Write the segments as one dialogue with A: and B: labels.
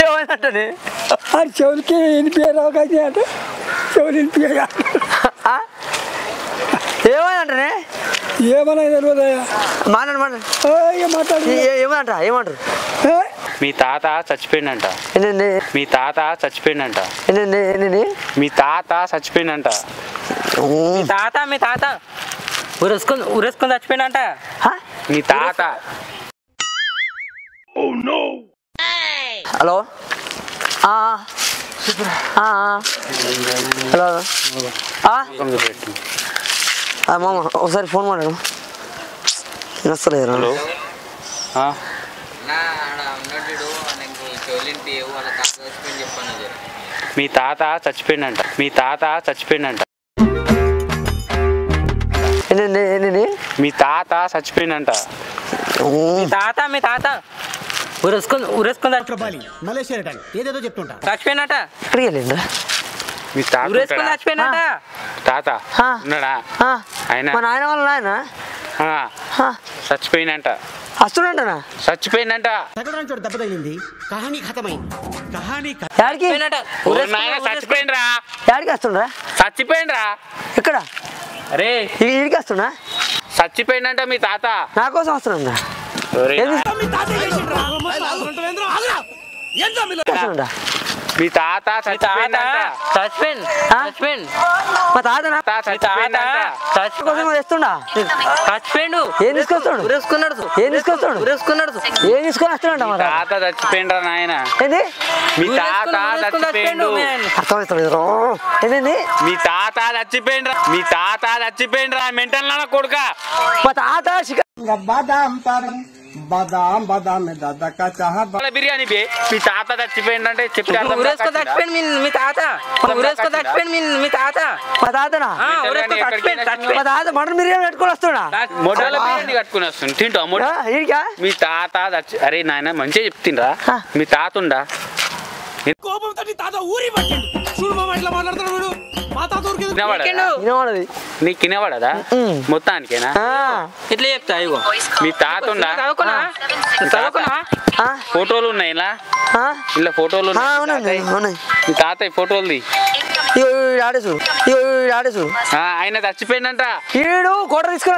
A: ఏమైందంటే
B: అది చెవులకి వినిపించారు అంటే చెవులు వినిపించా
A: ఏమైందంటే
B: ఏమన్నా తెలియదయ్యా
A: మాట్లాడు ఏమంటారు
C: మీ తాత చచ్చిపోయిందంట మీ తాత చచ్చిపోయిందంట మీ తాత చచ్చిపోయిందంట
D: మీ తాత ఉరేసుకొని చచ్చిపోయిందంట
C: మీ తాత.
A: హలో హలో మామ ఒకసారి ఫోన్ మాట్లాడు వస్తలేదు.
C: హలో మీ తాత చచ్చిపోయిందంట మీ తాత చచ్చిపోయిందంట మీ తాత చచ్చిపోయిందంట
D: మీ తాత ఉరేసుకొని
E: మలేషియా ఏదేదో చెప్తుంటా
D: చచ్చిపోయినట.
A: ఎక్కడికి వెళ్ళిండ్రా
C: మీ తాత
D: ఉరేసుకొని చచ్చిపోయినట.
C: తాత ఉన్నాడా ఆయన
A: మా నాయన వాళ్ళ నాయన
C: చచ్చిపోయినంట
A: వస్తుండంటనా
C: చచ్చిపోయిందంట
E: చోటు దెబ్బ తగిలింది కహానీ ఖతమైంది కహానీ
C: చచ్చిపోయిండ్రా
A: యాడికి వస్తుండ్రా
C: చచ్చిపోయిండ్రా
A: ఎక్కడ
C: అరే
A: ఇడికి వస్తుండా
C: చచ్చిపోయిందంట మీ తాత
A: నా కోసం వస్తుండ
C: మీ తాత చచ్చిపోయిందంట
A: మా తాత తెస్తుండా
D: చచ్చిపోయిండు
A: ఏం తీసుకొస్తాడు ఏం తీసుకొస్తాడు ఏం తీసుకొని వస్తున్నాడు మా
C: తాత చచ్చిపోయిండ్రా నాయన
A: ఏంది
C: మీ తాత చచ్చిపోయిండు
A: ఏంటండి
C: మీ తాత చచ్చిపోయిండ్రా మీ తాత చచ్చిపోయిండ్రా మెంటల్ నా కొడుక
A: మా తాత
B: బాదాం బాదాం
C: బిర్యానీ మీ తాత చచ్చిపోయిందంటే చెప్తాను
D: మీ తాత మీ తాత
A: మా తాతనా మా తాత మటన్ బిర్యానీ కట్టుకొని వస్తున్నా
C: మొదల బిర్యానీ కట్టుకుని వస్తుంది తింటా మీ తాత అరే నాయన మంచిగా చెప్తుండ్రా మీ తాత ఉండా
E: కోపంతో తాత ఊరి పట్టిండు చూడు మామ ఇట్లా మాట్లాడుతున్నాడు మా తాత
A: వినవాడది
C: నీకు వినవాడదా మొత్తానికేనా
D: ఇట్లా చెప్తా ఇగో
C: మీ తాత ఉండా ఫోటోలు ఉన్నాయి ఇలా ఇలా ఫోటోలు మీ తాత ఫోటోలు
A: ఆడేసు
C: ఆయన చచ్చిపోయిందంట
A: ఈడు కోట తీసుకొని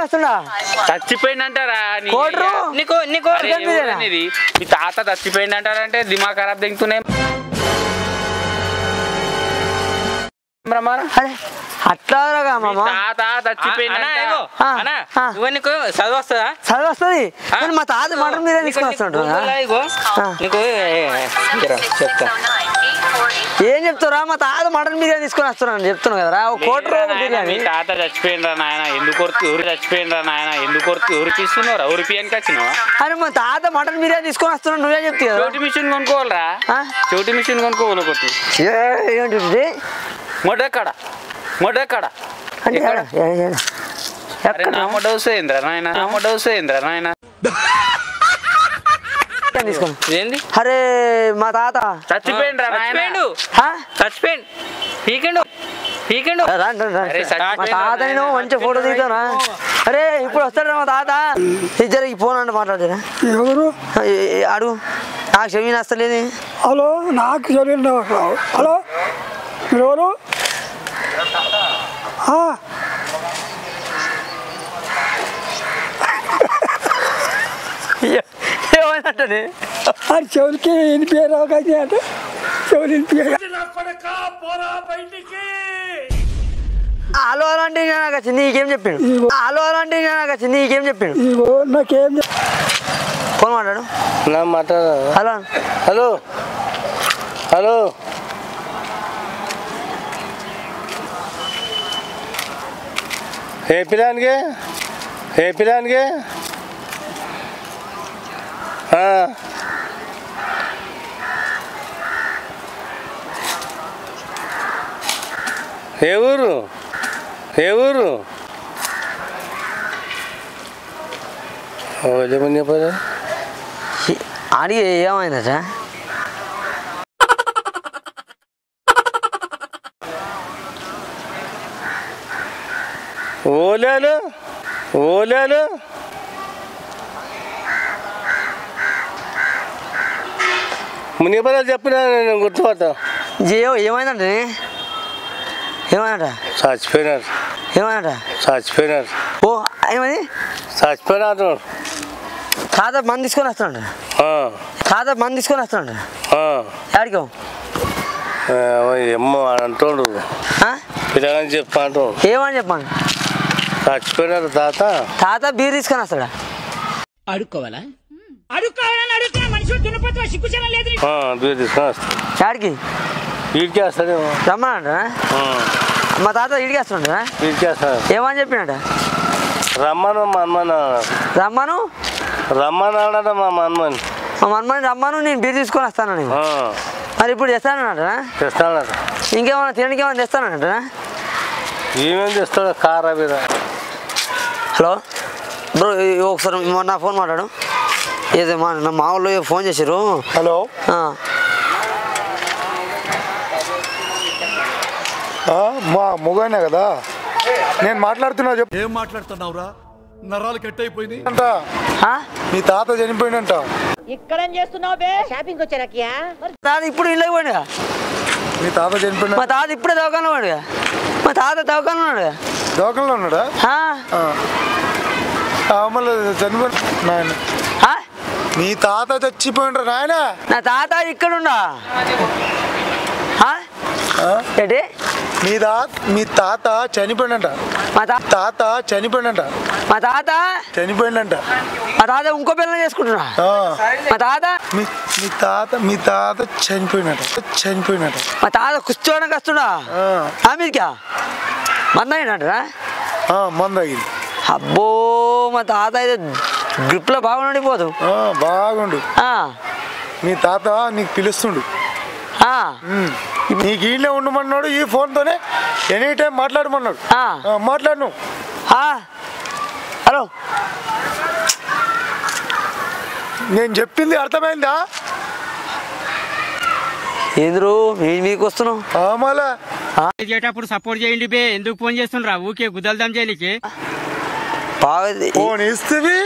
A: వస్తుండా
C: చచ్చిపోయిందంటారా మీ తాత చచ్చిపోయిందంటారంటే దిమాగ్ ఖరాబ్ దింగుతున్నాయి
A: అట్లాగా
C: తాత
A: చదివస్తుంది మా తాత మటన్ బిర్యానీ తీసుకొని వస్తుంటా ఏం చెప్తారా మా తాత మటన్ బిర్యానీ తీసుకొని వస్తున్నాను చెప్తున్నాను కదరా ₹1 బిర్యానీ
C: తాత చచ్చిపోయిండ్రా నాయన ఎందుకు ఎవరు చచ్చిపోయిండ్రా నాయన ఎందుకు ఎవరు తీసుకున్నారా ఎవరు పియానికి వచ్చినావా
A: అరే మా తాత మటన్ బిర్యానీ తీసుకొని వస్తున్నాను నువ్వే చెప్తావు
C: చోటి మిషన్ కొనుక్కోవాలరా చోటి మిషన్ కొనుక్కోవాలి ఒకటి
A: ఏంటి
C: మొడక్కడ నాయన
A: అరే మా తాత మా తాతని మంచి ఫోటో తీద్దానా అరే ఇప్పుడు వస్తాడు మా తాత ఇద్దరికి ఫోన్ అంటే మాట్లాడేనా
B: ఎవరు
A: అడుగు నాకు చెవి వస్తలేదు
B: హలో నాకు చదివిన హలో ఎవరు
A: ఏమైందంటే
B: అది చెవులకి వినిపించారు అంటే చెవులు వినిపించారు
A: హలో అలాంటి నాకు వచ్చింది నీకేం చెప్పిండు హలో అలాంటి నాకు వచ్చింది నీకేం చెప్పిండు
B: నాకేం
A: ఫోన్ మాట్లాడు హలో
F: హలో హలో ఏ పిల్లానికి ఏ ఊరు ఏమని చెప్పారు
A: అడిగి ఏమైందట
F: ఓలేలు మునిపదా చెప్పినా నేను గుర్తుపడతా.
A: ఏమైందండి? ఏమన్నట?
F: చచ్చిపోయినారు.
A: ఏమన్నట?
F: చచ్చిపోయినారు.
A: ఓ ఏమది?
F: చచ్చిపోయినారు.
A: తాత మంది తీసుకొని వస్తున్నాడు. తాత మంది తీసుకొని వస్తున్నాడు. ఎక్కడికి?
F: ఏమో అంటుండు. పిల్లగాని చెప్పా అంటు.
A: ఏమని చెప్పాను?
F: చచ్చిపోయినారు తాత.
A: తాత బీర్ తీసుకొని వస్తాడా?
E: అడుక్కోవాలా? అడుక్కోవాలని అడుగుతున్నా మనుషులు దున్నపోతున్నా సిగ్గుచనం లేదు.
F: బీర్ తీసుకొని వస్తాడు.
A: ఎక్కడికి?
F: వీడికి వస్తాడేమో.
A: రమ్మనంట. మా తాత ఇడికి వస్తున్నాడా?
F: వీడికి వస్తాడు.
A: ఏమని చెప్పినట?
F: రమ్మను మా అమ్మను.
A: రమ్మను
F: రమ్మను అన్నాడు మా మన్మని.
A: మా మన్మని రమ్మను, నేను బీర్ తీసుకొని వస్తాను. నేను మరి ఇప్పుడు తెస్తానట.
F: తెస్తానట.
A: ఇంకేమన్నా తినడానికి ఏమైనా తెస్తానట?
F: ఏమేమి తెస్తాడు? కారా మీద.
A: హలో బ్రో, ఒకసారి నా ఫోన్ మాట్లాడు. ఏదో నా మా వాళ్ళు ఫోన్ చేశారు.
G: హలో, మా మొగైనా కదా నేను మాట్లాడుతున్నా. చెప్పు.
H: ఏం మాట్లాడుతున్నావురా? నరాలు కట్ అయిపోయింది
G: అంట. మీ తాత చనిపోయిందంట.
I: ఇక్కడ చేస్తున్నావు బే? షాపింగ్ వచ్చారకియా?
A: తాత ఇప్పుడు ఇళ్ళకి పోయినా.
G: మీ తాత చనిపోయినా?
A: మా తాత ఇప్పుడే దవాఖానలో పోయాడుగా. మా తాత దవాఖానలో ఉన్నాడుగా.
G: దవాఖానలో ఉన్నాడా? మళ్ళీ చనిపోయిన మీ తాత చచ్చిపోయిండ్రా నాయన?
A: నా తాత ఇక్కడుండా. ఏంటి?
G: మీ తాత చనిపోయిందంట.
A: మా
G: తాత చనిపోయిందంట.
A: మా తాత
G: చనిపోయిందంట.
A: మా తాత ఇంకో పిల్లలు చేసుకుంటున్నా. మా తాత
G: మీ తాత చనిపోయినట.
A: మా తాత కూర్చోడానికి వస్తున్నా. మీదికా మంద అయినట్టరా?
G: మంద అయింది.
A: అబ్బో, మా తాత అయితే గ్రిప్ లో బాగుండి పోదు.
G: బాగుండు. మీ తాత నీకు పిలుస్తుండు. నీకు ఈయనే ఉండమన్నాడు. ఈ ఫోన్తోనే ఎనీ టైం మాట్లాడమన్నాడు. మాట్లాడు నువ్వు.
A: హలో,
G: నేను చెప్పింది అర్థమైందా?
A: ఏంద్రు మీకు వస్తున్నావు?
G: మళ్ళా
D: చేసేటప్పుడు సపోర్ట్ చేయండి బే. ఎందుకు ఫోన్ చేస్తుండ్రా ఊకే గుద్దల్దాం చేయనికి?
G: ఫోన్ ఇస్తుంది.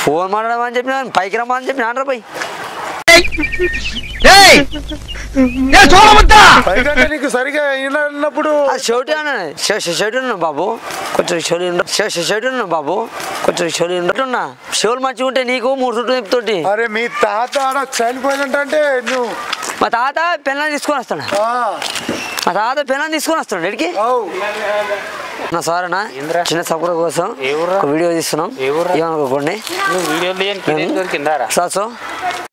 A: ఫోన్ మాట్లాడమని చెప్పిన, పైకి రమ్మని చెప్పిన. ఆండ్రా పై
G: నీకు సరిగా అయినప్పుడు
A: షర్ట్ ఉన్నా బాబు, కొంచెం షర్ట్ ఉన్నా బాబు, కొంచెం షర్ట్ ఉంటున్నా. షోలు మంచిగా ఉంటే నీకు 3 చుట్టూ తిప్పుతోటి.
G: అరే మీ తాత చనిపోయినట్టే నువ్వు.
A: మా తాత పెళ్ళని తీసుకొని వస్తాడు. మా తాత పెళ్ళని తీసుకొని వస్తాడు. ఎడికి నా సార్ అన్న చిన్న సపోర్ట్ కోసం వీడియో తీస్తున్నాం. ఏమనుకోకండి.
C: వీడియో